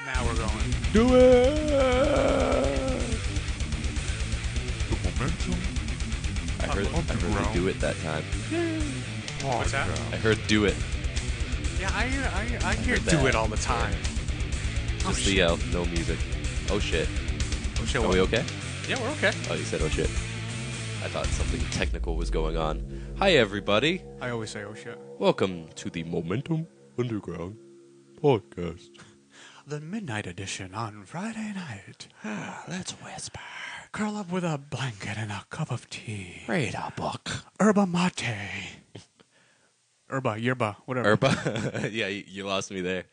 Now we're going. Do it! The momentum. I heard they do it that time. What's that? I heard do it. Yeah, I hear heard do that. it all the time. Just the no music. Oh shit. Oh shit. Are we okay? Yeah, we're okay. Oh, you said oh shit. I thought something technical was going on. Hi everybody. I always say oh shit. Welcome to the Momentum Underground podcast. The midnight edition on Friday night. Let's whisper. Curl up with a blanket and a cup of tea. Read a book. Yerba mate. Yerba, whatever. Yerba. Yeah, you lost me there.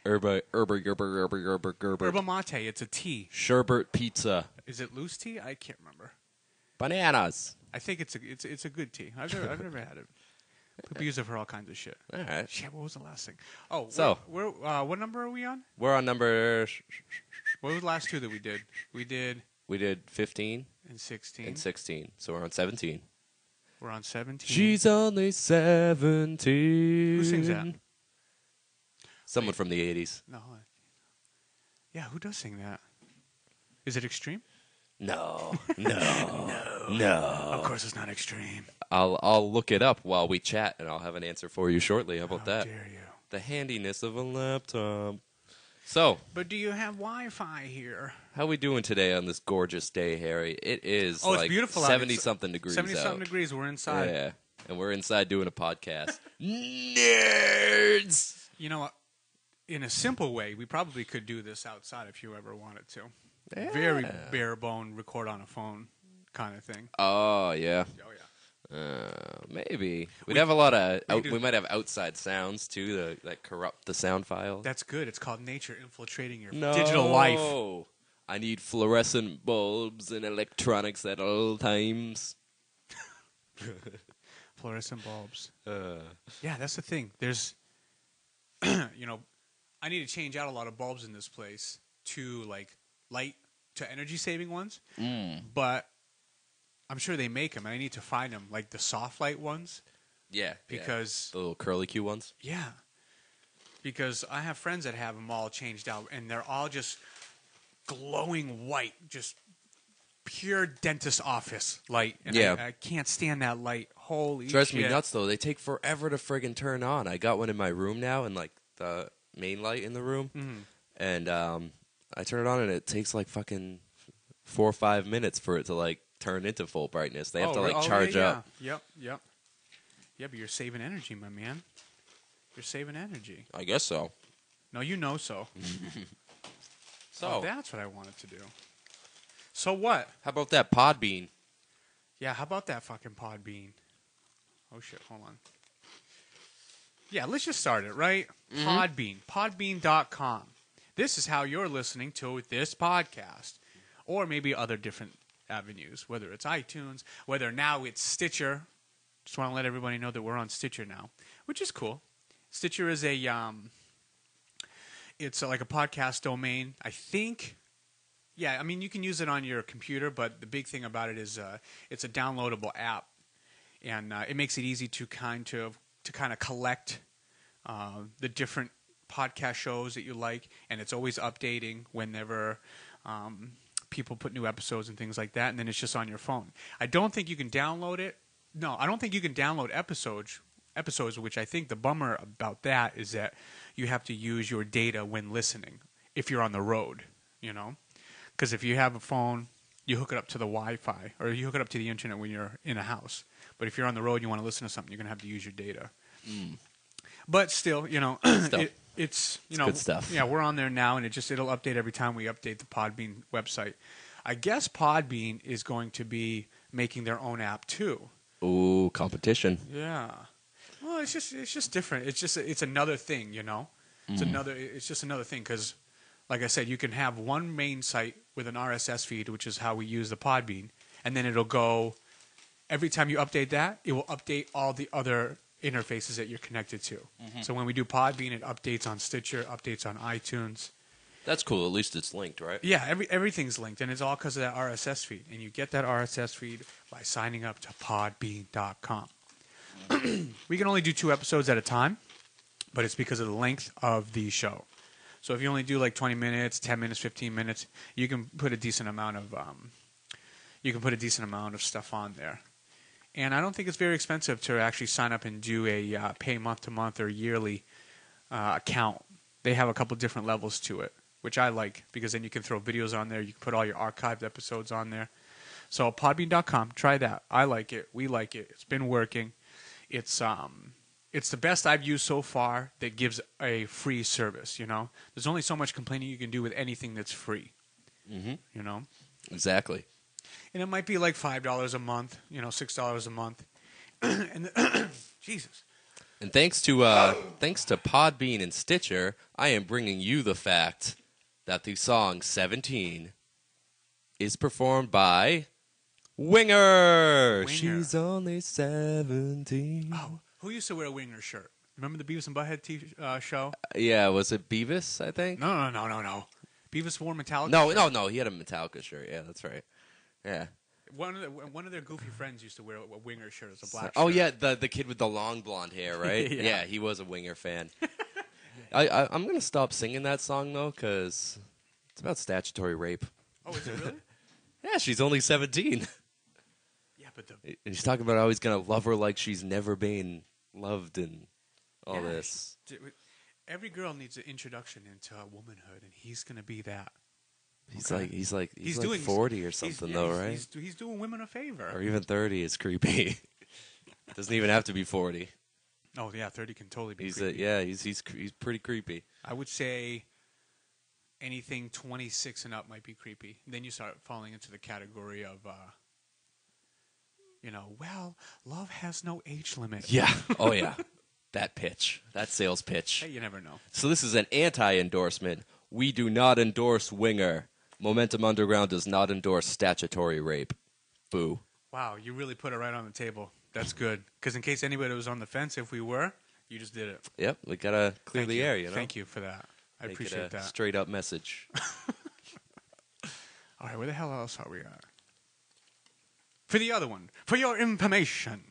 Yerba. Yerba mate, it's a tea. Sherbet pizza. Is it loose tea? I can't remember. Bananas. I think it's a good tea. I've never had it. People use it for all kinds of shit. All right. Shit, what was the last thing? Oh, So we're what number are we on? we're on number. What were the last two that we did? We did 15 and 16. and 16, so we're on 17. We're on 17. She's only 17. Who sings that? Someone from the 80s. No. Yeah, who does sing that? Is it Extreme? No. Of course it's not Extreme. I'll look it up while we chat, and I'll have an answer for you shortly. How about How that? dare you? The handiness of a laptop. So, But do you have Wi-Fi here? how we doing today on this gorgeous day, Harry? It is It's like beautiful out. 70-something degrees 70-something out. degrees. We're inside. Yeah, and we're inside doing a podcast. Nerds! You know what? In a simple way, we probably could do this outside if you ever wanted to. Yeah. Very bare bone, record on a phone kind of thing. Oh, yeah. Oh, yeah. Maybe. We'd have a lot of... do- we might have outside sounds, too, that corrupt the sound file. That's good. It's called nature infiltrating your No. digital life. I need fluorescent bulbs and electronics at all times. Fluorescent bulbs. Yeah, that's the thing. There's, I need to change out a lot of bulbs in this place to like light to energy saving ones. But I'm sure they make them, and I need to find them, like the soft light ones. Yeah. Because The little curly Q ones? yeah, because I have friends that have them all changed out, and they're all just glowing white, just pure dentist office light. And Yeah. I can't stand that light. Holy Drives shit. me nuts, though. They take forever to friggin' turn on. I got one in my room now, and like the main light in the room. Mhm. And I turn it on, and it takes like fucking 4 or 5 minutes for it to like turn into full brightness. They have to like charge up. Yep. Yeah, but you're saving energy, my man. You're saving energy. I guess so. No, you know so. So, Oh, that's what I wanted to do. So what? how about that Podbean? Yeah, how about that fucking Podbean? Oh, shit, hold on. Yeah, let's just start it, right? Podbean. Podbean.com. This is how you're listening to this podcast. Or maybe other different avenues, whether it's iTunes, whether now it's Stitcher. Just want to let everybody know that we're on Stitcher now, which is cool. Stitcher is it's like a podcast domain, I think. Yeah, I mean, you can use it on your computer, but the big thing about it is it's a downloadable app, and it makes it easy to kind of collect the different podcast shows that you like, and it's always updating whenever people put new episodes and things like that, and then it's just on your phone. I don't think you can download it. No, I don't think you can download episodes, which I think the bummer about that is that you have to use your data when listening if you're on the road, Because if you have a phone, you hook it up to the Wi-Fi, or you hook it up to the internet when you're in a house. But if you're on the road and you want to listen to something, you're going to have to use your data. But still, it's good stuff. Yeah, we're on there now, and it'll update every time we update the Podbean website. I guess Podbean is going to be making their own app too. Ooh, competition. Yeah. Well, it's just different. It's another thing, It's just another thing because, like I said, you can have one main site with an RSS feed, which is how we use the Podbean, and then it'll go every time you update that, it will update all the other interfaces that you're connected to. So when we do Podbean, it updates on Stitcher, updates on iTunes. That's cool. At least it's linked, right? Yeah, everything's linked, and it's all because of that RSS feed. And you get that RSS feed by signing up to podbean.com. We can only do 2 episodes at a time, but it's because of the length of the show. So if you only do like 20 minutes, 10 minutes, 15 minutes, you can put a decent amount of stuff on there. And I don't think it's very expensive to actually sign up and do a pay month to month or yearly account. They have a couple different levels to it, which I like because then you can throw videos on there. You can put all your archived episodes on there. So podbean.com, try that. I like it. We like it. It's been working. It's the best I've used so far that gives a free service, you know? There's only so much complaining you can do with anything that's free. Mm-hmm. You know? Exactly. And it might be like $5 a month, you know, $6 a month. And Jesus. And thanks to Podbean and Stitcher, I am bringing you the fact that the song 17 is performed by Winger. She's only 17. Oh, who used to wear a Winger shirt? Remember the Beavis and Butthead show? Yeah, was it Beavis, I think? No. Beavis wore Metallica. No, he had a Metallica shirt. Yeah, that's right. Yeah. One of their goofy friends used to wear a Winger shirt as a black shirt. Oh, yeah, the kid with the long blonde hair, right? Yeah. He was a Winger fan. I'm going to stop singing that song, though, because it's about statutory rape. Oh, is it really? Yeah, she's only 17. Yeah, but And he's talking about how he's going to love her like she's never been loved and all this. Every girl needs an introduction into womanhood, and he's going to be that. He's Okay. like He's doing 40 or something, though, right? He's doing women a favor. Or even 30 is creepy. Doesn't even have to be 40. Oh, yeah, 30 can totally be creepy. He's pretty creepy. I would say anything 26 and up might be creepy. Then you start falling into the category of, love has no age limit. Yeah. Oh, yeah. That pitch. That sales pitch. Hey, you never know. So this is an anti-endorsement. We do not endorse Winger. Momentum Underground does not endorse statutory rape. Boo. Wow, you really put it right on the table. That's good. Because in case anybody was on the fence, if we were, you just did it. Yep, we got to clear Thank the you. air, you know? Thank you for that. I Make appreciate it a that. straight-up message. All right, where the hell else are we at? For the other one, for your information,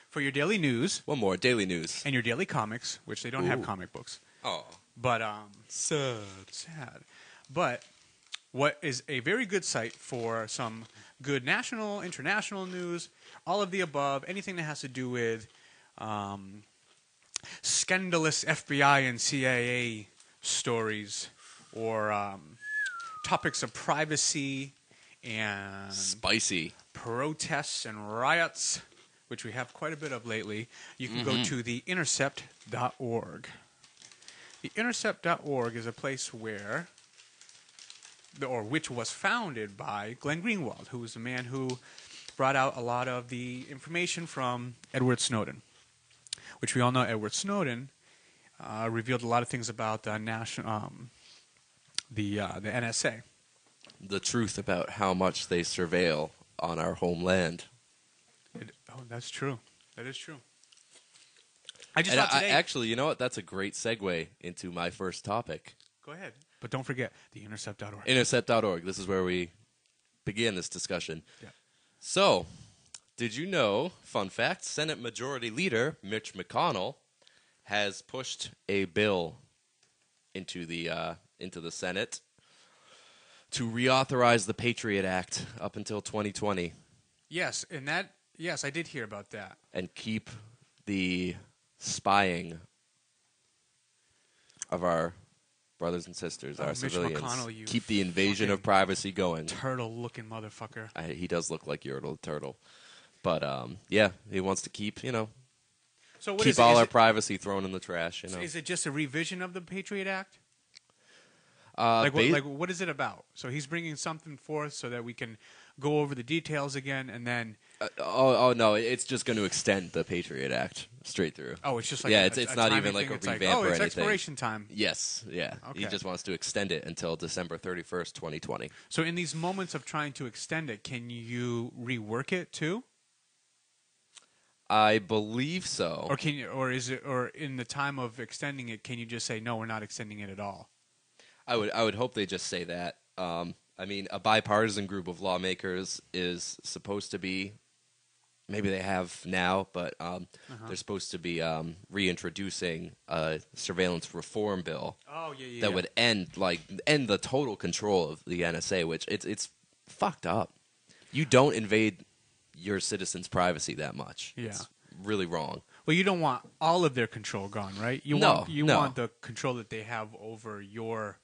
for your daily news, One more, daily news. and your daily comics, which they don't have Ooh. comic books, Oh. but Sad. But what is a very good site for some good national, international news, all of the above, anything that has to do with scandalous FBI and CIA stories, or topics of privacy and Spicy. protests and riots, which we have quite a bit of lately. You can go to theintercept.org. Theintercept.org is a place which was founded by Glenn Greenwald, who was the man who brought out a lot of the information from Edward Snowden, which we all know Edward Snowden revealed a lot of things about the NSA. The truth about how much they surveil on our homeland. That's true. That is true. I just thought today. Actually, you know what? That's a great segue into my first topic. Go ahead. But don't forget, theintercept.org. Intercept.org. This is where we begin this discussion. Yeah. So, did you know, fun fact, Senate Majority Leader Mitch McConnell has pushed a bill into the Senate to reauthorize the Patriot Act up until 2020 Yes, I did hear about that. and keep the spying of our brothers and sisters, our Mitch civilians. McConnell, you Keep the invasion of fucking privacy going. Turtle-looking motherfucker. He does look like Yertle Turtle. But, yeah, he wants to keep, So what keep is it? all Is our it- privacy thrown in the trash, Is it just a revision of the Patriot Act? Ba- What is it about? So he's bringing something forth so that we can go over the details again, and then no, it's just going to extend the Patriot Act straight through. it's just like it's not timing even like thing. a It's revamp or it's anything. expiration time. Yes, yeah. He Okay. just wants to extend it until December 31st, 2020. So in these moments of trying to extend it, can you rework it too, I believe so. or in the time of extending it, can you just say no, we're not extending it at all? I would hope they just say that. I mean, a bipartisan group of lawmakers is supposed to be maybe they have now, but they're supposed to be reintroducing a surveillance reform bill Oh yeah. that would end the total control of the NSA, which it's fucked up. You don't invade your citizens' privacy that much. Yeah. It's really wrong. Well, you don't want all of their control gone, right? You No. want the control that they have over your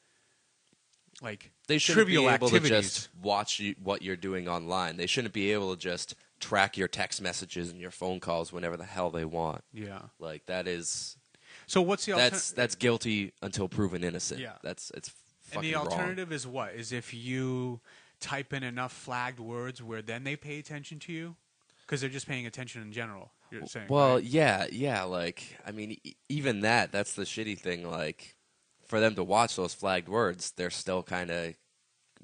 They shouldn't trivial be able activities. to just watch what you're doing online. They shouldn't be able to just track your text messages and your phone calls whenever the hell they want. Yeah. Like that is So what's the alternative? that's guilty until proven innocent. Yeah. It's And fucking the wrong. alternative is what? Is if you type in enough flagged words where then they pay attention to you? Because they're just paying attention in general, you're saying. Well, right? yeah. Like, I mean, even that's the shitty thing. Like, for them to watch those flagged words, they're still kind of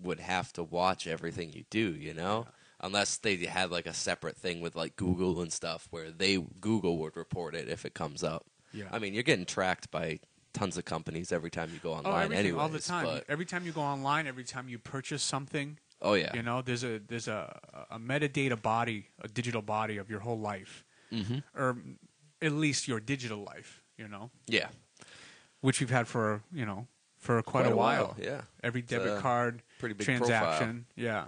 would have to watch everything you do, you know? Yeah. Unless they had like a separate thing with like Google and stuff where Google would report it if it comes up. Yeah. I mean, you're getting tracked by tons of companies every time you go online everything, anyways. all the time. But, Every time you go online, every time you purchase something, oh, yeah. you know, there's a metadata body, a digital body of your whole life, or at least your digital life, you know, Yeah. which we've had for quite a while. Yeah. Every It's a debit card pretty big transaction, yeah.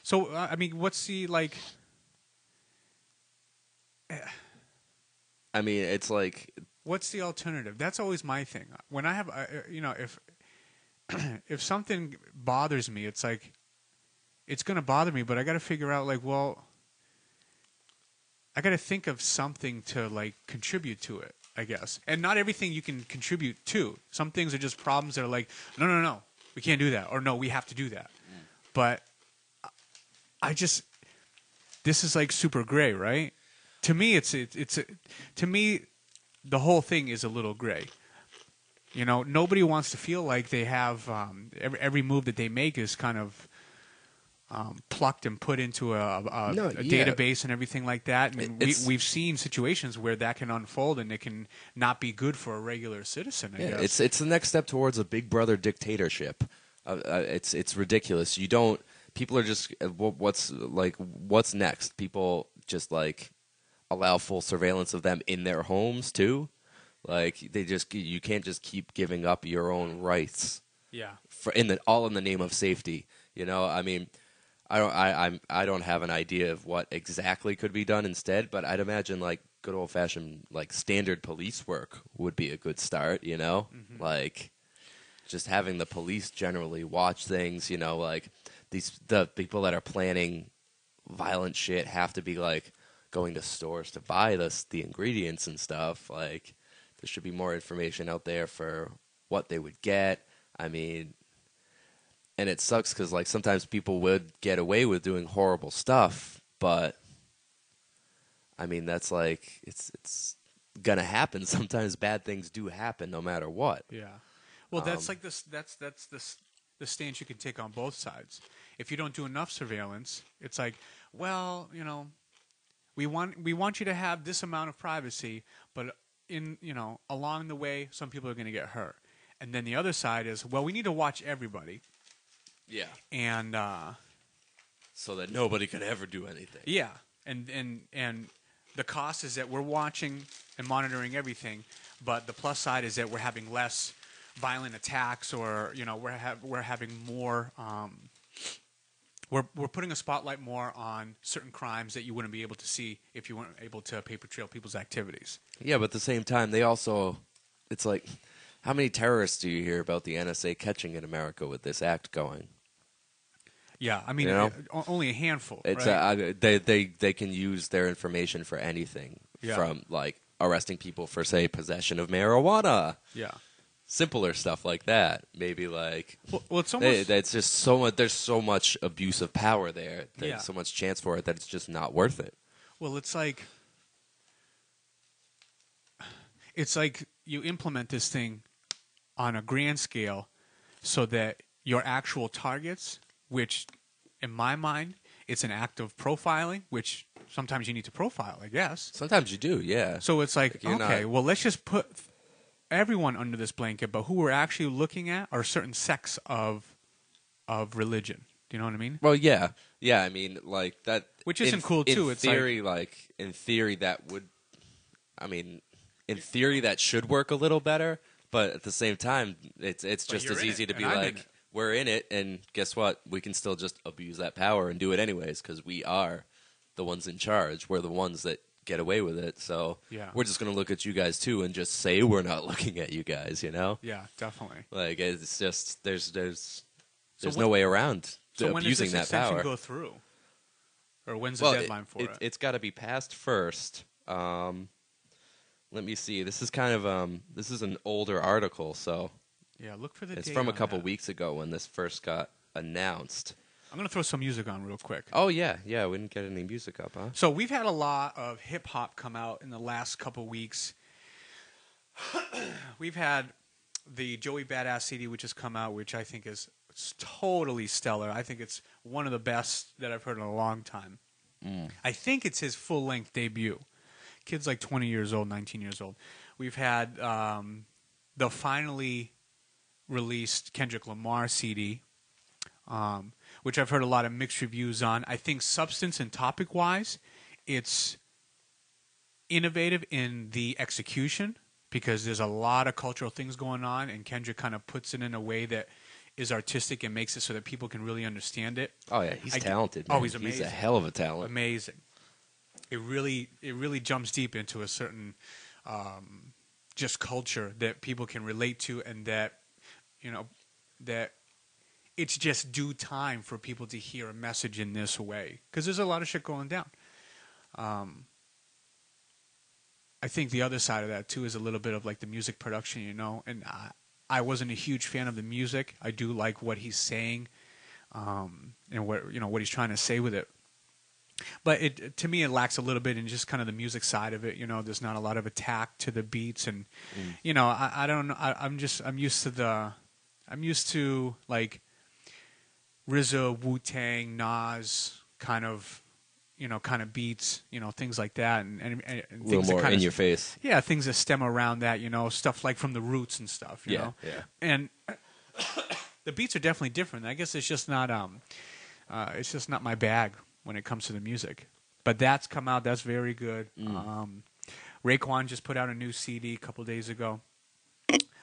So I mean, what's the like? I mean, it's like, What's the alternative? That's always my thing. When I have, if if something bothers me, it's like it's going to bother me, but I got to figure out like, well, I got to think of something to like contribute to it, I guess. And not everything you can contribute to. Some things are just problems that are like, no, we can't do that, or no, we have to do that. But this is like super gray, right? To me, to me, the whole thing is a little gray. You know, nobody wants to feel like they have every move that they make is kind of plucked and put into a database and everything like that. I mean, we've seen situations where that can unfold and it can not be good for a regular citizen. I guess. It's the next step towards a Big Brother dictatorship. It's ridiculous. You don't. People are just what's next? People just like allow full surveillance of them in their homes too. Like you can't just keep giving up your own rights. Yeah. All in the name of safety. You know, I mean, I don't have an idea of what exactly could be done instead, but I'd imagine like good old fashioned like standard police work would be a good start. You know, like just having the police generally watch things. You know, like the people that are planning violent shit have to be like going to stores to buy the ingredients and stuff. Like there should be more information out there for what they would get. I mean, and it sucks because like sometimes people would get away with doing horrible stuff, but I mean that's like it's gonna happen. Sometimes bad things do happen no matter what. Yeah. Well, that's like this. That's the stance you can take on both sides. If you don't do enough surveillance, it's like, well, you know, we want you to have this amount of privacy, but along the way, some people are going to get hurt. And then the other side is, well, we need to watch everybody. Yeah. And so that nobody could ever do anything. yeah, and the cost is that we're watching and monitoring everything, but the plus side is that we're having less violent attacks, or we're having more. We're putting a spotlight more on certain crimes that you wouldn't be able to see if you weren't able to paper trail people's activities. Yeah, but at the same time, it's like, how many terrorists do you hear about the NSA catching in America with this act going? Yeah, I mean, only a handful. It's right? They can use their information for anything, Yeah. from like arresting people for say possession of marijuana. Yeah. Simpler stuff like that. Maybe like well it's almost it's just so much. There's so much abuse of power there. There's Yeah. so much chance for it that it's just not worth it. well, it's like you implement this thing on a grand scale so that your actual targets, which in my mind, it's an act of profiling, which sometimes you need to profile, I guess. Sometimes you do, yeah. So it's like you're okay, not- well, let's just put everyone under this blanket, but who we're actually looking at are certain sects of religion. You know what I mean? Well, yeah. Yeah, I mean, like, that... Which isn't cool, too. In theory, in theory, that would... I mean, in theory, that should work a little better, but at the same time, it's just as easy to be like, we're in it, and guess what? We can still just abuse that power and do it anyways, because we are the ones in charge. We're the ones that get away with it, so we're just going to look at you guys, too, and just say we're not looking at you guys, you know? Yeah, definitely. Like, it's just... There's no way around abusing that power. So when does this extension go through? Or when's the deadline for it? It's got to be passed first. Let me see. This is kind of this is an older article, so yeah, look for the date. It's from a on couple that. weeks ago when this first got announced. I'm gonna throw some music on real quick. Oh yeah. We didn't get any music up, huh? So we've had a lot of hip hop come out in the last couple weeks. We've had the Joey Badass CD, which has come out, which I think is totally stellar. I think it's one of the best that I've heard in a long time. I think it's his full-length debut. Kid's like 20 years old, 19 years old. We've had the finally released Kendrick Lamar CD, which I've heard a lot of mixed reviews on. I think substance and topic-wise, it's innovative in the execution because there's a lot of cultural things going on, and Kendrick kind of puts it in a way that is artistic and makes it so that people can really understand it. Oh yeah, he's talented. Man. Oh, he's amazing. He's a hell of a talent. Amazing. It really jumps deep into a certain just culture that people can relate to, and that that it's just due time for people to hear a message in this way because there's a lot of shit going down. I think the other side of that too is a little bit of like the music production, and I wasn't a huge fan of the music. I do like what he's saying, and what he's trying to say with it. But to me, it lacks a little bit in just kind of the music side of it. There's not a lot of attack to the beats, and I don't know. I'm used to like RZA, Wu-Tang, Nas kind of beats, things like that, and a little more in your face. Yeah, things that stem around that, stuff like from the Roots and stuff. You know? Yeah. And the beats are definitely different. I guess it's just not my bag when it comes to the music. But that's come out. That's very good. Raekwon just put out a new CD a couple days ago,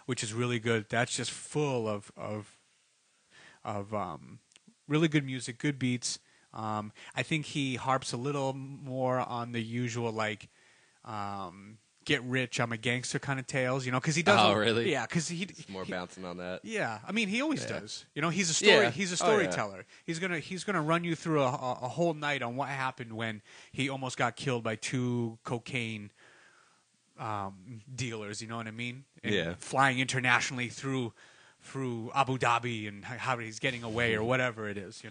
which is really good. That's just full of really good music, good beats. I think he harps a little more on the usual get rich, I'm a gangster kind of tales, because he does. Oh, really? Yeah, because he's more bouncing on that. Yeah, I mean he always does. He's a story. Yeah. He's a storyteller. He's gonna run you through a whole night on what happened when he almost got killed by two cocaine dealers. You know what I mean? And flying internationally through Abu Dhabi and how he's getting away or whatever it is.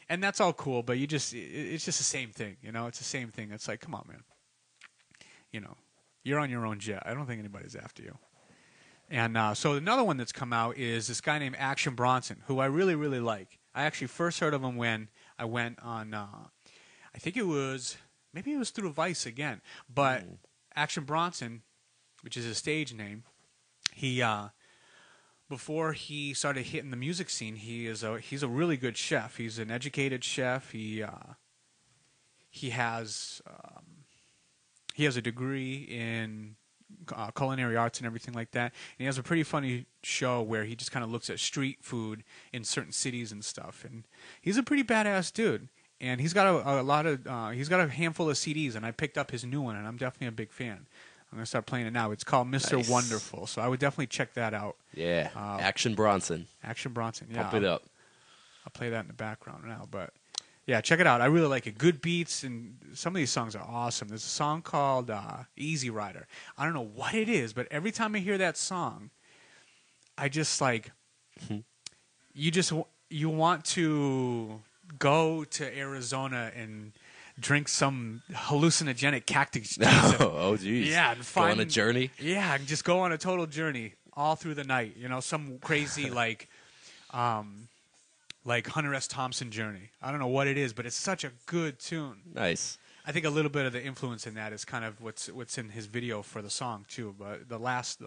And that's all cool, but it's just the same thing. It's the same thing. It's like, come on, man. You're on your own jet. I don't think anybody's after you. And so another one that's come out is this guy named Action Bronson, who I really, really like. I actually first heard of him when I went on, I think maybe it was through Vice again. But Action Bronson, which is his stage name, he, before he started hitting the music scene, he's a really good chef. He's an educated chef. He has a degree in culinary arts and everything like that. And he has a pretty funny show where he just kind of looks at street food in certain cities and stuff. And he's a pretty badass dude. And he's got he's got a handful of CDs, and I picked up his new one, and I'm definitely a big fan. I'm going to start playing it now. It's called Mr. Wonderful, so I would definitely check that out. Yeah, Action Bronson. Action Bronson, yeah. Pump it up. I'll play that in the background now, but yeah, check it out. I really like it. Good beats, and some of these songs are awesome. There's a song called Easy Rider. I don't know what it is, but every time I hear that song, I just like, you want to go to Arizona and drink some hallucinogenic cactus juice. Oh, geez. Yeah, and go on a journey. Yeah, and just go on a total journey all through the night. Some crazy like Hunter S. Thompson journey. I don't know what it is, but it's such a good tune. Nice. I think a little bit of the influence in that is kind of what's in his video for the song too. But the last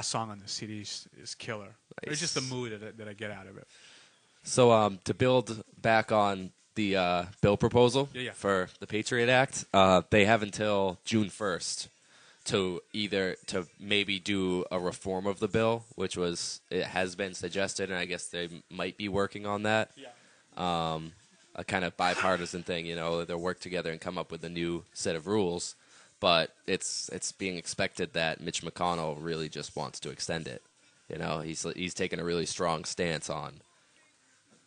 song on the CD is killer. Nice. It's just the mood that I get out of it. So to build back on the bill proposal for the Patriot Act, they have until June 1st to maybe do a reform of the bill, which it has been suggested, and I guess they might be working on that. Yeah. A kind of bipartisan thing, they'll work together and come up with a new set of rules. But it's being expected that Mitch McConnell really just wants to extend it. He's taken a really strong stance on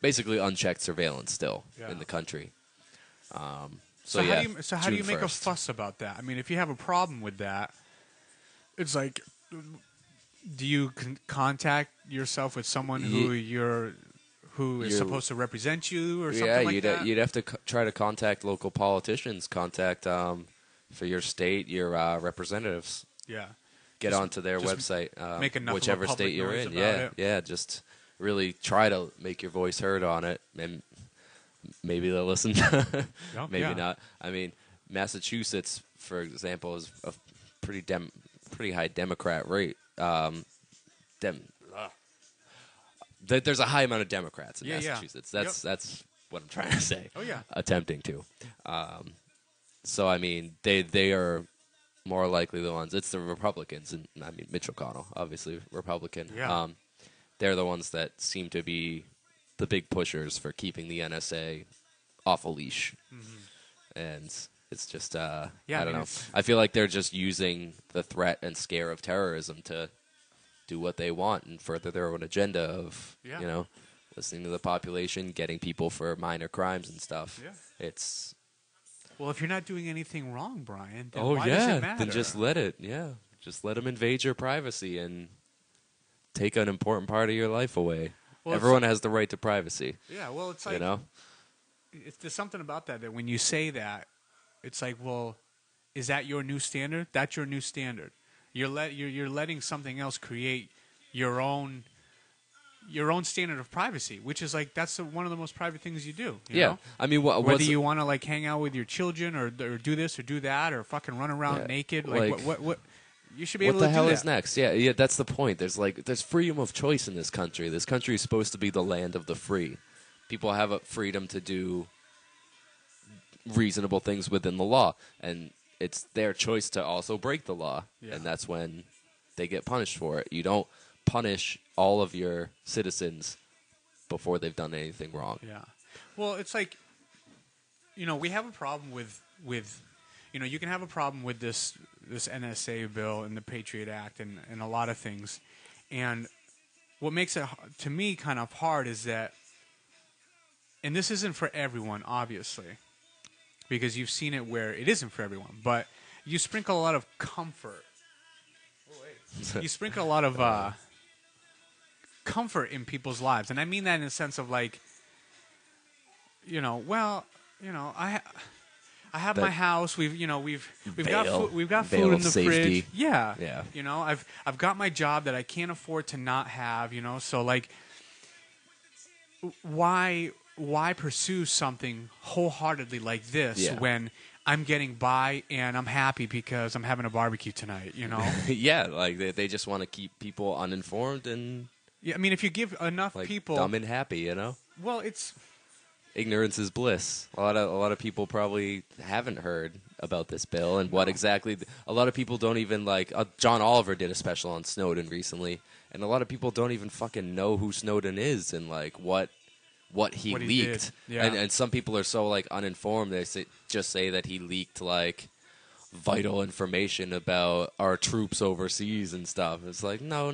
basically unchecked surveillance still in the country. So how do you make a fuss about that? I mean, if you have a problem with that, it's like, do you contact yourself with someone who is supposed to represent you or something like that? You'd have to try to contact local politicians, contact for your state, your representatives. Yeah. Get onto their website, make enough whichever of a public state you're noise in. about it. Just really try to make your voice heard on it, and maybe they'll listen. Maybe not. I mean, Massachusetts, for example, is a pretty high Democrat rate. There's a high amount of Democrats in Massachusetts. That's what I'm trying to say. Oh yeah. Attempting to. So I mean, they are more likely the ones. It's the Republicans, and I mean Mitch McConnell, obviously Republican. Yeah. They're the ones that seem to be the big pushers for keeping the NSA off a leash. Mm-hmm. And it's just, I don't know. I feel like they're just using the threat and scare of terrorism to do what they want and further their own agenda of, listening to the population, getting people for minor crimes and stuff. Yeah. Well, if you're not doing anything wrong, Brian, then why does it matter? Then just let it. Just let them invade your privacy and take an important part of your life away. Well, everyone has the right to privacy. Yeah, well, it's like, there's something about that when you say that, it's like, well, is that your new standard? That's your new standard. You're letting something else create your own standard of privacy, which is like that's one of the most private things you do. You know? I mean, whether you want to like hang out with your children or do this or do that or fucking run around naked, like what you should be able to do that. What the hell is next? Yeah, that's the point. There's freedom of choice in this country. This country is supposed to be the land of the free. People have a freedom to do reasonable things within the law, and it's their choice to also break the law, and that's when they get punished for it. You don't punish all of your citizens before they've done anything wrong. Yeah. Well, it's like, we have a problem with you can have a problem with this NSA bill and the Patriot Act and a lot of things. And what makes it, to me, kind of hard is that, and this isn't for everyone, obviously, because you've seen it where it isn't for everyone, but you sprinkle a lot of comfort. You sprinkle a lot of comfort in people's lives. And I mean that in the sense of like, I have my house. We've got food in the fridge. Yeah. I've got my job that I can't afford to not have. So like, why pursue something wholeheartedly like this when I'm getting by and I'm happy because I'm having a barbecue tonight? Yeah, like they just want to keep people uninformed and. Yeah, I mean, if you give enough people dumb and happy, Well, it's. Ignorance is bliss. A lot of people probably haven't heard about this bill and what exactly. A lot of people don't even like. John Oliver did a special on Snowden recently, and a lot of people don't even fucking know who Snowden is and like what he leaked. Yeah. And some people are so like uninformed. They just say that he leaked like vital information about our troops overseas and stuff. It's like no.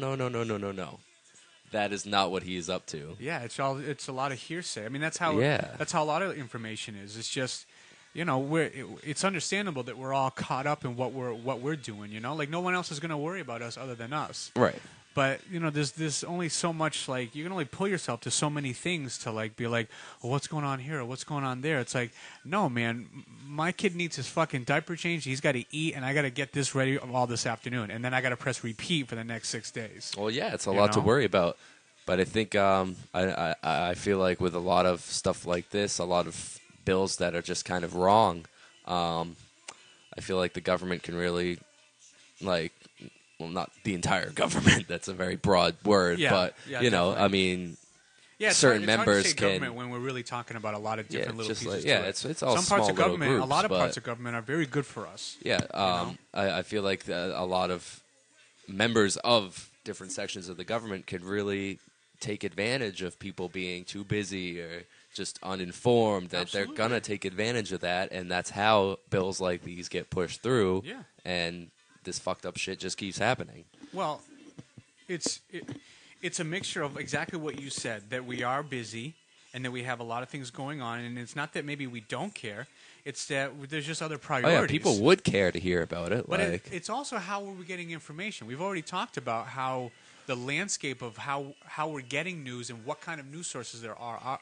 That is not what he is up to. Yeah, it's a lot of hearsay. I mean, that's how a lot of information is. It's just, it's understandable that we're all caught up in what we're doing. Like no one else is going to worry about us other than us. Right. But there's only so much, like you can only pull yourself to so many things to like be like, well, what's going on here or what's going on there. It's like, no, man, my kid needs his fucking diaper changed. He's got to eat, and I got to get this ready all this afternoon, and then I got to press repeat for the next 6 days. Well, yeah, it's a lot to worry about. But I think I feel like with a lot of stuff like this, a lot of bills that are just kind of wrong, I feel like the government can really like. Well, not the entire government. That's a very broad word, but definitely. I mean, Yeah, certain it's hard members to say can. government when we're really talking about a lot of different little just pieces. like, to it. it's all some small parts of little government, groups, a lot of but parts of government are very good for us. yeah, know? I feel like a lot of members of different sections of the government could really take advantage of people being too busy or just uninformed, that Absolutely. they're going to take advantage of that, and that's how bills like these get pushed through, Yeah. and this fucked up shit just keeps happening. Well, it's a mixture of exactly what you said, that we are busy and that we have a lot of things going on, and it's not that maybe we don't care, it's that there's just other Oh priorities. yeah, people would care to hear about it. But like, it's also how are we getting information. We've already talked about how the landscape of how we're getting news and what kind of news sources there are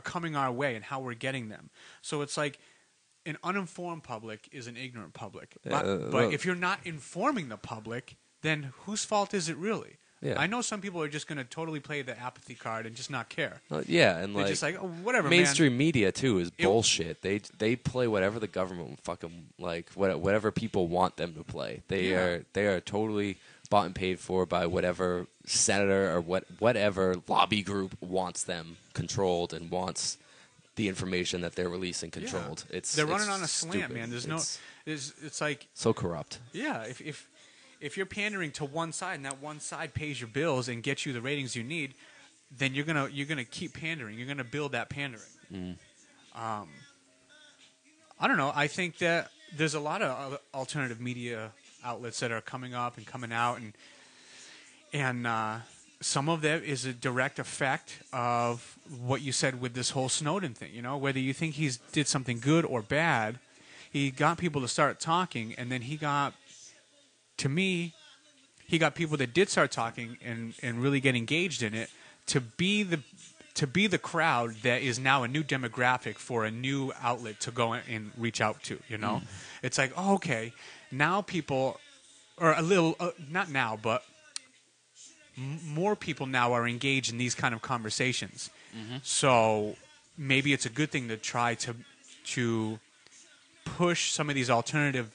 coming our way and how we're getting them. So it's like an uninformed public is an ignorant public. But if you're not informing the public, then whose fault is it really? Yeah. I know some people are just going to totally play the apathy card and just not care. yeah, and They're like just like, oh, whatever, mainstream media too is It- bullshit. They play whatever the government fucking like, whatever people want them to play. They are totally bought and paid for by whatever senator or whatever lobby group wants them controlled and wants the information that they're releasing controlled. Yeah. It's They're running it's on a slant, stupid. man. It's like, so corrupt. yeah, if you're pandering to one side and that one side pays your bills and gets you the ratings you need, then you're gonna keep pandering. You're gonna build that pandering. I don't know. I think that there's a lot of other alternative media outlets that are coming up and coming out, and some of that is a direct effect of what you said with this whole Snowden thing. You know, whether you think he's did something good or bad, he got people to start talking, and then he got people that did start talking and really get engaged in it to be the crowd that is now a new demographic for a new outlet to go and reach out to. You know, it's like, oh, okay, now people, or a little, not now, but more people now are engaged in these kind of conversations. So maybe it's a good thing to try to push some of these alternative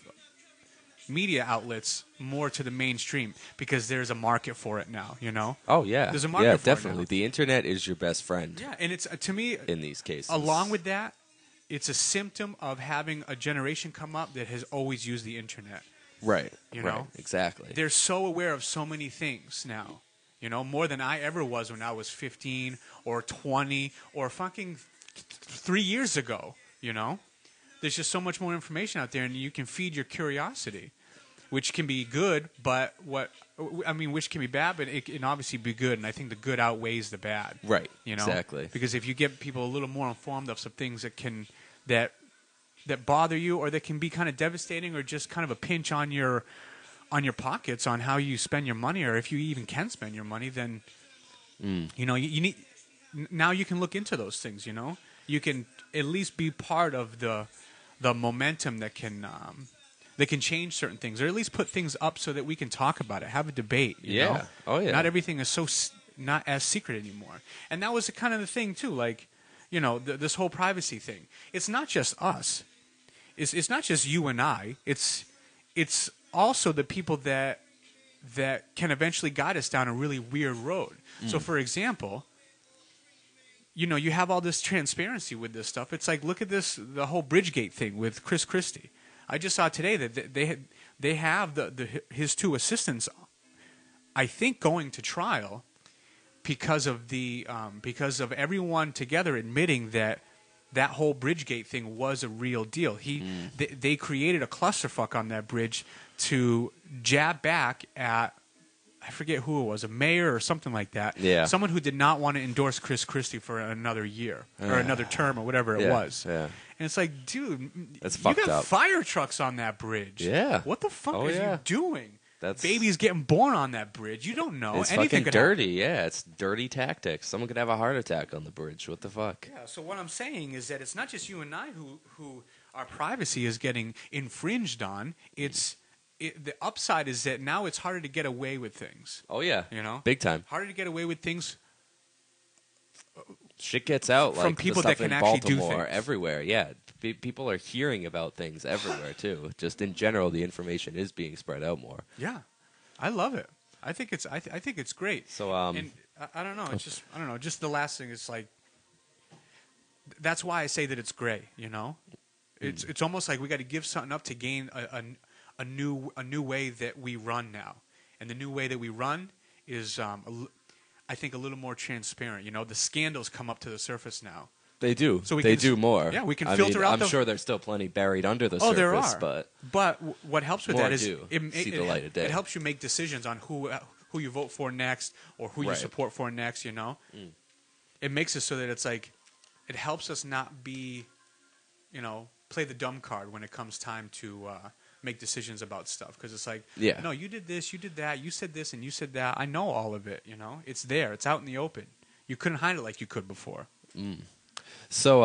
media outlets more to the mainstream, because there's a market for it now, you know? Oh yeah, There's a market yeah, for it definitely. now. The internet is your best friend. Yeah, and it's, to me, in these cases, along with that, it's a symptom of having a generation come up that has always used the internet. right? You right, know? exactly. They're so aware of so many things now, you know, more than I ever was when I was 15 or 20 or fucking 3 years ago, you know? There's just so much more information out there, and you can feed your curiosity, which can be good, but which can be bad, but it can obviously be good, and I think the good outweighs the bad. Right, You know? exactly. Because if you get people a little more informed of some things that bother you, or that can be kind of devastating, or just kind of a pinch on your pockets on how you spend your money, or if you even can spend your money, then you know, you need, now you can look into those things. You know, you can at least be part of the momentum that can change certain things, or at least put things up so that we can talk about it, have a debate. You know? Oh yeah. Not everything is not as secret anymore, and that was kind of the thing too. Like, you know, this whole privacy thing. It's not just us. It's not just you and I. It's also the people that can eventually guide us down a really weird road. So, for example, you know, you have all this transparency with this stuff. It's like, look at the whole Bridgegate thing with Chris Christie. I just saw today that they have his two assistants, I think, going to trial because of everyone together admitting that whole Bridgegate thing was a real deal. They created a clusterfuck on that bridge to jab back at, I forget who it was, a mayor or something like that. Yeah. Someone who did not want to endorse Chris Christie for another year or another term or whatever it was. Yeah. And it's like, dude, That's you fucked got up. fire trucks on that bridge. Yeah. What the fuck Oh, are yeah. you doing? That's- Babies getting born on that bridge. You don't know. It's Anything fucking could dirty. Yeah, it's dirty tactics. Someone could have a heart attack on the bridge. What the fuck? Yeah, so what I'm saying is that it's not just you and I who our privacy is getting infringed on. The upside is that now it's harder to get away with things. Oh yeah, You know? big time. Harder to get away with things. Shit gets out From like people the that stuff can in actually do Baltimore, things. everywhere. Yeah, people are hearing about things everywhere too. Just in general, the information is being spread out more. Yeah, I love it. I think it's great. So, and I don't know. It's just I don't know. Just the last thing is like that's why I say that it's gray. You know, it's almost like we got to give something up to gain a new way that we run now, and the new way that we run is I think a little more transparent. You know, the scandals come up to the surface now. They do. So we they can do more. Yeah, we can I filter mean, out. I'm sure there's still plenty buried under the surface. There are. But what helps with more that is do see the light of day. it helps you make decisions on who you vote for next or who you Right. support for next. You know, it makes it so that it's like it helps us not be, you know, play the dumb card when it comes time to make decisions about stuff because it's like, Yeah. no, you did this, you did that, you said this, and you said that. I know all of it. You know, it's there, it's out in the open. You couldn't hide it like you could before. So,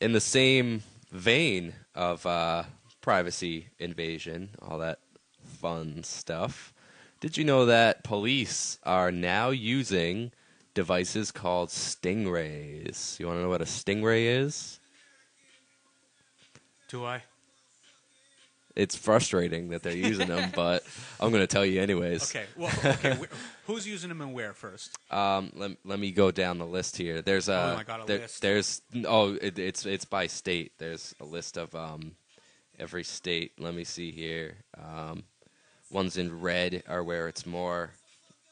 in the same vein of privacy invasion, all that fun stuff, did you know that police are now using devices called stingrays? You want to know what a stingray is? Do I? It's frustrating that they're using them, but I'm going to tell you anyways. Okay. Well, okay. Who's using them and where first? Let me go down the list here. There's Oh my God, a list. There's it's by state. There's a list of every state. Let me see here. Ones in red are where it's more.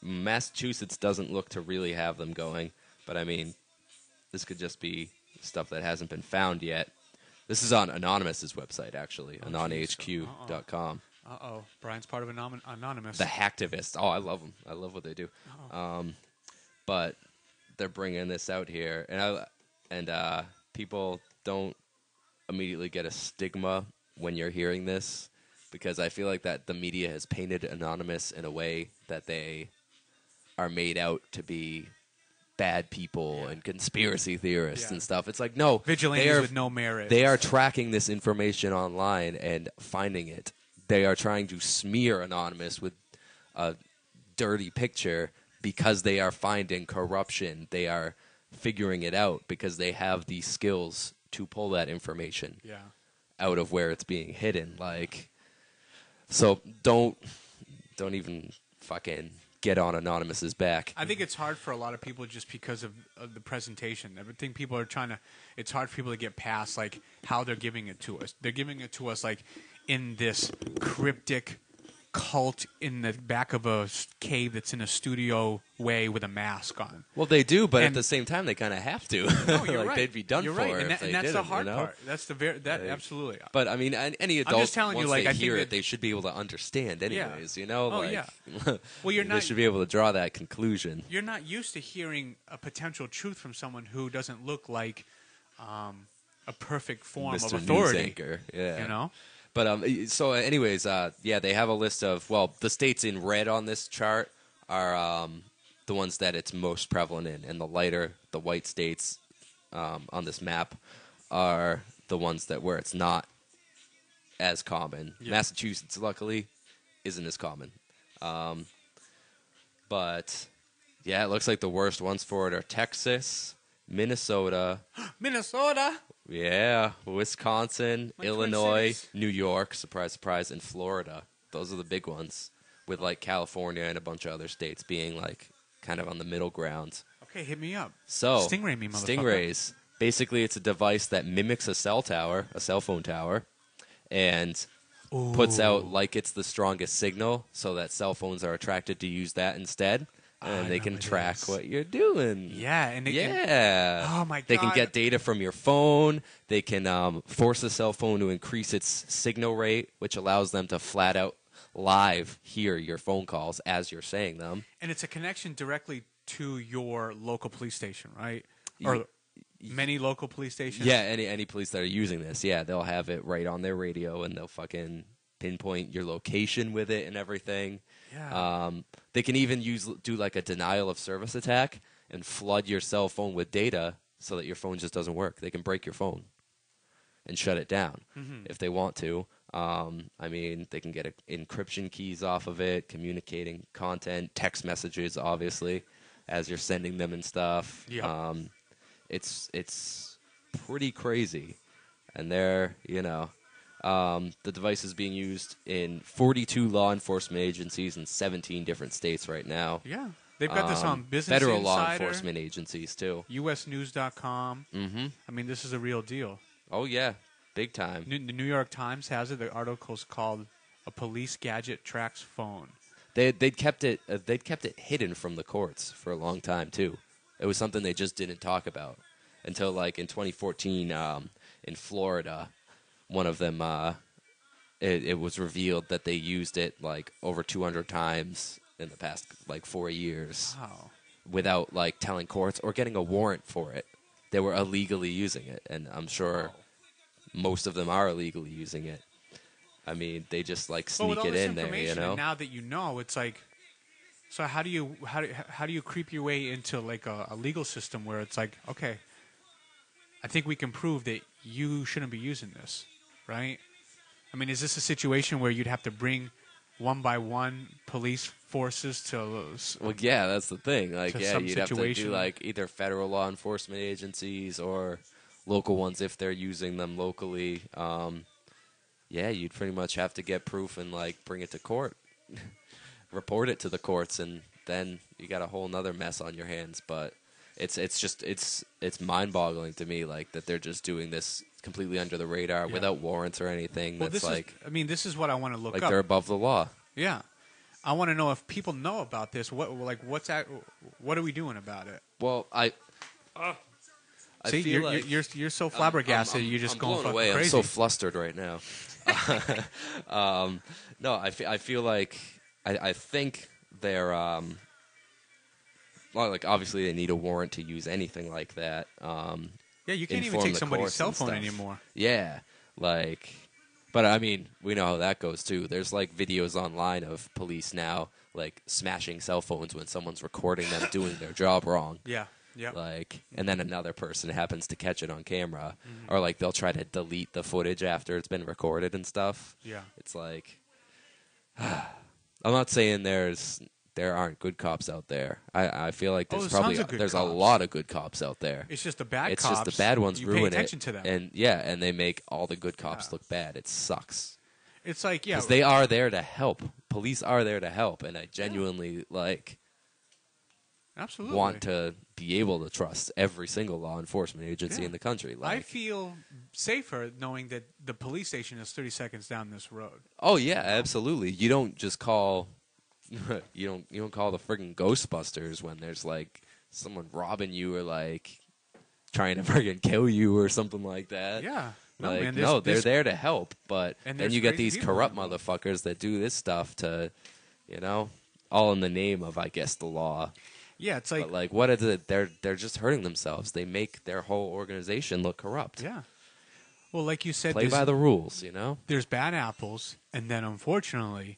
Massachusetts doesn't look to really have them going, but I mean, this could just be stuff that hasn't been found yet. This is on Anonymous's website, actually, anonhq.com. Uh-oh. Brian's part of Anonymous. The hacktivists. Oh, I love them. I love what they do. But they're bringing this out here, and people don't immediately get a stigma when you're hearing this, because I feel like that the media has painted Anonymous in a way that they are made out to be bad people and conspiracy theorists and stuff. It's like, no, vigilantes with no merit. They are tracking this information online and finding it. They are trying to smear Anonymous with a dirty picture because they are finding corruption. They are figuring it out because they have the skills to pull that information out of where it's being hidden. Like, so don't even fucking get on Anonymous's back. I think it's hard for a lot of people just because of the presentation. I think people are trying to. It's hard for people to get past like how they're giving it to us. They're giving it to us like in this cryptic cult in the back of a cave that's in a studio way with a mask on. Well, they do, but at the same time, they kind of have to. No, you're like right. they'd be done you're for right. if they and that's didn't, the hard you know? part. That's absolutely. But I mean, any adult, just telling once you, like, they I think hear that- it, they should be able to understand, anyways. You know, Oh, like, yeah. Well, you're they not. should be able to draw that conclusion. You're not used to hearing a potential truth from someone who doesn't look like a perfect form Mr. of authority. News anchor, yeah. You know. But so, anyways, yeah, they have a list of the states in red on this chart are the ones that it's most prevalent in, and the white states on this map are the ones that where it's not as common. Yeah. Massachusetts, luckily, isn't as common. But yeah, it looks like the worst ones for it are Texas, Minnesota. Minnesota. Yeah, Wisconsin, My Twin Illinois, Cities. New York, surprise, surprise, and Florida. Those are the big ones, with like California and a bunch of other states being like kind of on the middle ground. Okay, hit me up. So, Stingray me, motherfucker. Stingrays. Basically, it's a device that mimics a cell tower, a cell phone tower, and puts out like it's the strongest signal, so that cell phones are attracted to use that instead. And they can remember track this. what you're doing. Yeah, and Yeah. Oh my They can God. get data from your phone. They can force a cell phone to increase its signal rate, which allows them to flat out live hear your phone calls as you're saying them. And it's a connection directly to your local police station, right? Or many local police stations. Yeah, any police that are using this, yeah, they'll have it right on their radio, and they'll fucking pinpoint your location with it and everything. Yeah. They can even do like a denial of service attack and flood your cell phone with data so that your phone just doesn't work. They can break your phone and shut it down if they want to. I mean, they can get encryption keys off of it, communicating content, text messages, obviously, as you're sending them and stuff. Yeah. It's pretty crazy. And the device is being used in 42 law enforcement agencies in 17 different states right now. Yeah. They've got this on Business federal law Insider, enforcement agencies too. USnews.com. Mm-hmm. I mean, this is a real deal. Oh yeah, big time. The New York Times has it. The article's called "A Police Gadget Tracks Phone." They'd kept it hidden from the courts for a long time too. It was something they just didn't talk about until like in 2014 in Florida. One of them, it was revealed that they used it like over 200 times in the past like 4 years. Wow. Without like telling courts or getting a warrant for it. They were illegally using it, and I'm sure most of them are illegally using it. I mean, they just like sneak it in there, you know. And now that you know, it's like, so how do you creep your way into like a legal system where it's like, okay, I think we can prove that you shouldn't be using this, right? I mean, is this a situation where you'd have to bring one by one police forces to? Well, yeah, that's the thing. Like, yeah, you'd have to situation. do like either federal law enforcement agencies or local ones if they're using them locally. Yeah, you'd pretty much have to get proof and like bring it to court, report it to the courts, and then you got a whole nother mess on your hands. But it's mind-boggling to me, like that they're just doing this completely under the radar without warrants or anything. Well, that's this is what I want to look like up. they're above the law. Yeah, I want to know if people know about this. What are we doing about it? Well, I See, feel like you're so flabbergasted. You're just I'm going blown fucking away. crazy. I'm so flustered right now. No, I feel like I think they're well, like obviously they need a warrant to use anything like that. Yeah, you can't even inform take the somebody's courts cell and phone stuff. anymore. Yeah, like, but I mean, we know how that goes too. There's like videos online of police now like smashing cell phones when someone's recording them doing their job wrong. Yeah, yeah. Like, and then another person happens to catch it on camera, or like they'll try to delete the footage after it's been recorded and stuff. Yeah. It's like, I'm not saying there aren't good cops out there. I feel like there's probably tons of good there's a cops. lot of good cops out there. It's just the bad It's cops. just the bad ones you ruin pay attention it, to them. and and they make all the good cops look bad. It sucks It's like, yeah. because they are there to help. Police are there to help, and I genuinely absolutely want to be able to trust every single law enforcement agency Yeah. in the country. I Like, feel safer knowing that the police station is 30 seconds down this road. oh yeah, absolutely. You don't just call. you don't call the friggin' Ghostbusters when there's like someone robbing you or like trying to friggin' kill you or something like that. Yeah. No, Like, man, they're there to help, but And then there's you get crazy these people corrupt involved. motherfuckers that do this stuff to, all in the name of, I guess, the law. Yeah, it's like, But like, what is it? They're just hurting themselves. They make their whole organization look corrupt. yeah. Well, like you said, Play by the rules, there's bad apples, and then unfortunately,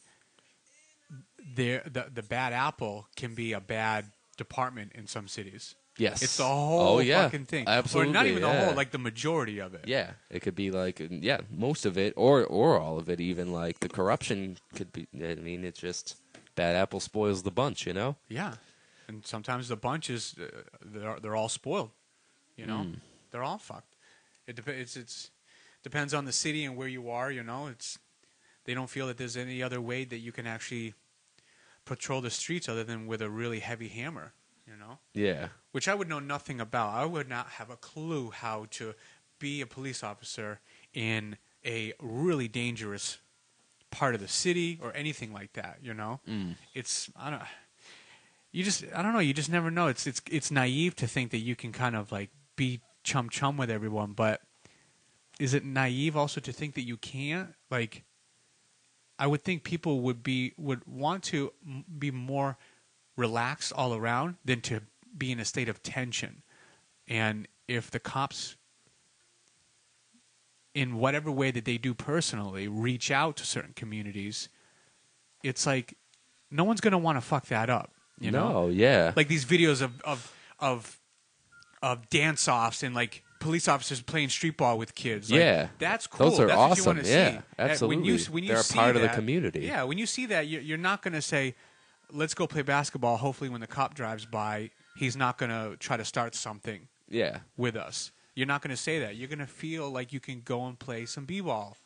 the bad apple can be a bad department in some cities. Yes, It's the whole fucking thing. Absolutely, Or not even the yeah. whole, like the majority of it. Yeah, it could be like most of it or all of it. Even like the corruption could be. I mean, it's just bad apple spoils the bunch. Yeah. And sometimes the bunch is they're all spoiled. They're all fucked. It's depends on the city and where you are. They don't feel that there's any other way that you can actually patrol the streets other than with a really heavy hammer. Yeah. Which I would know nothing about. I would not have a clue how to be a police officer in a really dangerous part of the city or anything like that. It's I don't know. You just never know. It's naive to think that you can kind of like be chum with everyone, but is it naive also to think that you can't? Like, I would think people would want to be more relaxed all around than to be in a state of tension. And if the cops, in whatever way that they do personally, reach out to certain communities, it's like no one's going to want to fuck that up. No, yeah. Like these videos of dance-offs and like police officers playing street ball with kids. Like, Yeah. That's cool. Those are That's awesome. what you want to Yeah, see. absolutely. When you They're a see part of the that- community. Yeah, when you see that, you're not going to say, let's go play basketball. Hopefully when the cop drives by, he's not going to try to start something Yeah. with us. You're not going to say that. You're going to feel like you can go and play some b-ball.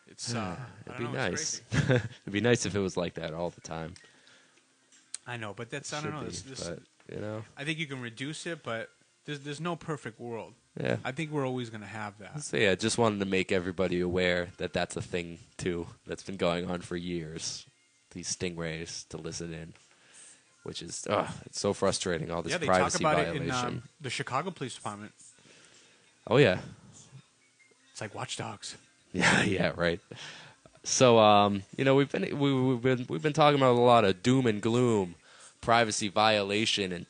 It's It'd be I don't know, nice. it's crazy. It'd be nice if it was like that all the time. I know, but that's I don't know. But, you know, I think you can reduce it, but there's no perfect world. yeah. I think we're always going to have that. So yeah, just wanted to make everybody aware that that's a thing too that's been going on for years. These stingrays to listen in, which is it's so frustrating. All this Yeah, they privacy talk about violation. it in the Chicago Police Department. Oh yeah, It's like watchdogs. yeah, right. So you know, we've been talking about a lot of doom and gloom, privacy violation, and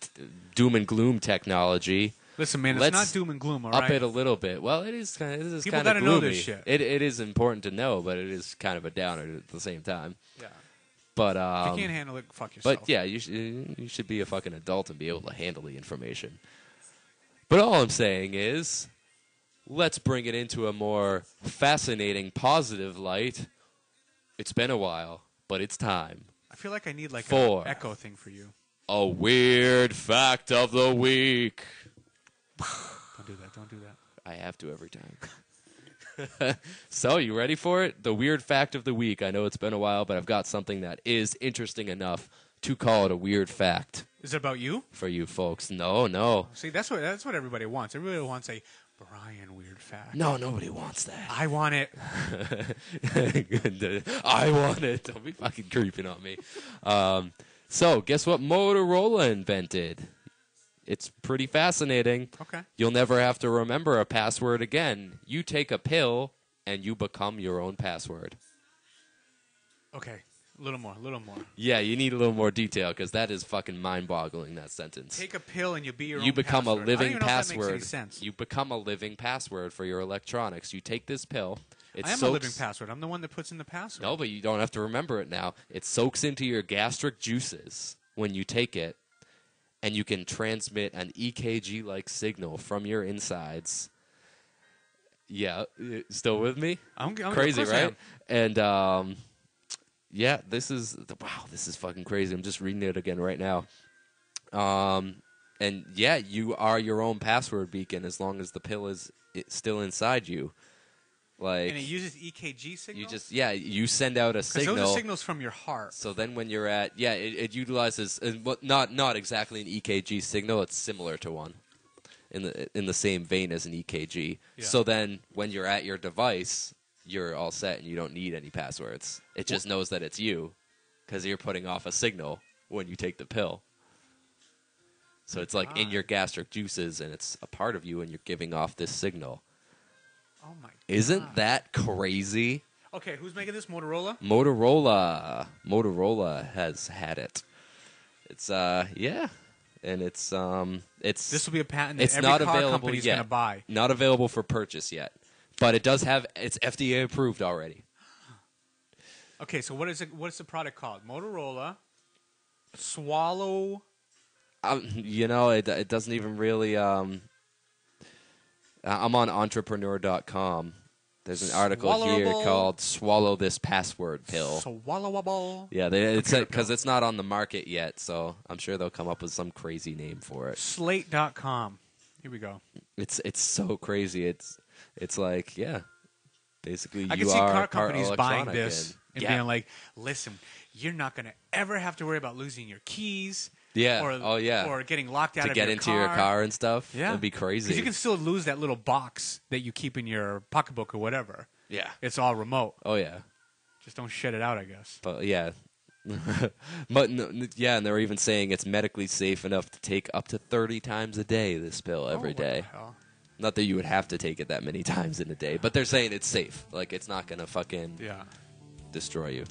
doom and gloom technology. Listen, man, it's Let's not doom and gloom, all Up right? it a little bit. Well, it is kind of People kind of gotta gloomy. know this shit. It is important to know, but it is kind of a downer at the same time. Yeah. But If you can't handle it, fuck yourself. But yeah, you should be a fucking adult and be able to handle the information. But all I'm saying is, let's bring it into a more fascinating, positive light. It's been a while, but it's time. I feel like I need like Four. an echo thing for you. A weird fact of the week. Don't do that. Don't do that. I have to every time. So, you ready for it? The weird fact of the week. I know it's been a while, but I've got something that is interesting enough to call it a weird fact Is it about you? for you folks. No. See, that's what everybody wants. Everybody wants a Brian weird fact. No, nobody wants that. I want it. I want it. Don't be fucking creeping on me. So, guess what Motorola invented? It's pretty fascinating. Okay. You'll never have to remember a password again. You take a pill, and you become your own password. Okay. A little more. Yeah, you need a little more detail, because that is fucking mind-boggling, that sentence. Take a pill and you be your own You become password. a I don't living even know if that makes password. any sense. You become a living password for your electronics. You take this pill. I am a living password. I'm the one that puts in the password. No, but you don't have to remember it now. It soaks into your gastric juices when you take it, and you can transmit an EKG-like signal from your insides. Yeah, still with me? I'm Crazy, of course I right? am. And yeah, this is fucking crazy. I'm just reading it again right now. And yeah, you are your own password beacon as long as the pill is still inside you. Like, And it uses EKG signals? you send out a signal. Those are signals from your heart. So then when you're at, it utilizes, not exactly an EKG signal, it's similar to one in the same vein as an EKG. Yeah. So then when you're at your device, you're all set and you don't need any passwords. It just knows that it's you because you're putting off a signal when you take the pill. So it's like in your gastric juices and it's a part of you and you're giving off this signal. Oh my God. Isn't that crazy? Okay, who's making this? Motorola? Motorola has had it. It's and it's This will be a patent that it's every not car available company's yet. going to buy. Not available for purchase yet, but it does have it's FDA approved already. Okay, so what is it? What's the product called? Motorola Swallow. You know, it doesn't even really. I'm on entrepreneur.com. There's an article here Swallowable. called "Swallow This Password Pill." Swallowable. Yeah, it's because it's not on the market yet, so I'm sure they'll come up with some crazy name for it. Slate.com. Here we go. It's so crazy. It's like, yeah, basically I you can see are car companies buying electronic this and yeah. being like, listen, you're not going to ever have to worry about losing your keys. Yeah. Or, Oh, yeah. Or getting locked out to of get your into car. your car and stuff. Yeah. That'd be crazy. Because you can still lose that little box that you keep in your pocketbook or whatever. Yeah. It's all remote. Oh, yeah. Just don't shut it out, I guess. But, yeah. But, yeah, and they're even saying it's medically safe enough to take up to 30 times a day, this pill, every what the day. hell? Not that you would have to take it that many times in a day, but they're saying it's safe. Like, it's not going to fucking Yeah. destroy you.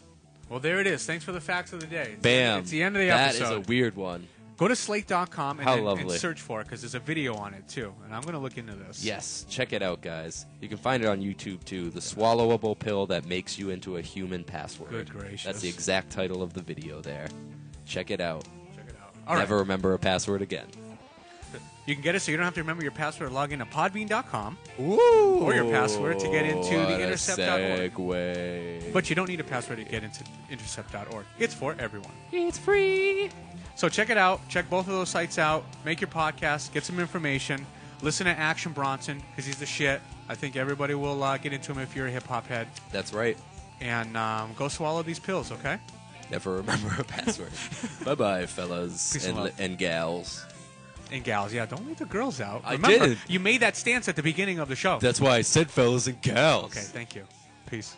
Well, there it is. Thanks for the facts of the day. Bam. It's the end of the That episode. is a weird one. Go to slate.com How and lovely. search for it because there's a video on it, too. And I'm going to look into this. Yes, check it out, guys. You can find it on YouTube, too. The swallowable pill that makes you into a human password. Good gracious. That's the exact title of the video there. Check it out. Check it out. All right. Never remember a password again. You can get it so you don't have to remember your password. Log in to podbean.com. Ooh, Or your password to get into what the a intercept.org. segue. But you don't need a password to get into intercept.org. It's for everyone. It's free. So check it out. Check both of those sites out. Make your podcast. Get some information. Listen to Action Bronson because he's the shit. I think everybody will get into him if you're a hip-hop head. That's right. And go swallow these pills, okay? Never remember a password. Bye-bye, fellas Peace and love. and gals. And gals, yeah, don't leave the girls out. I Remember, did. you made that stance at the beginning of the show. That's why I said fellas and gals. Okay, thank you. Peace.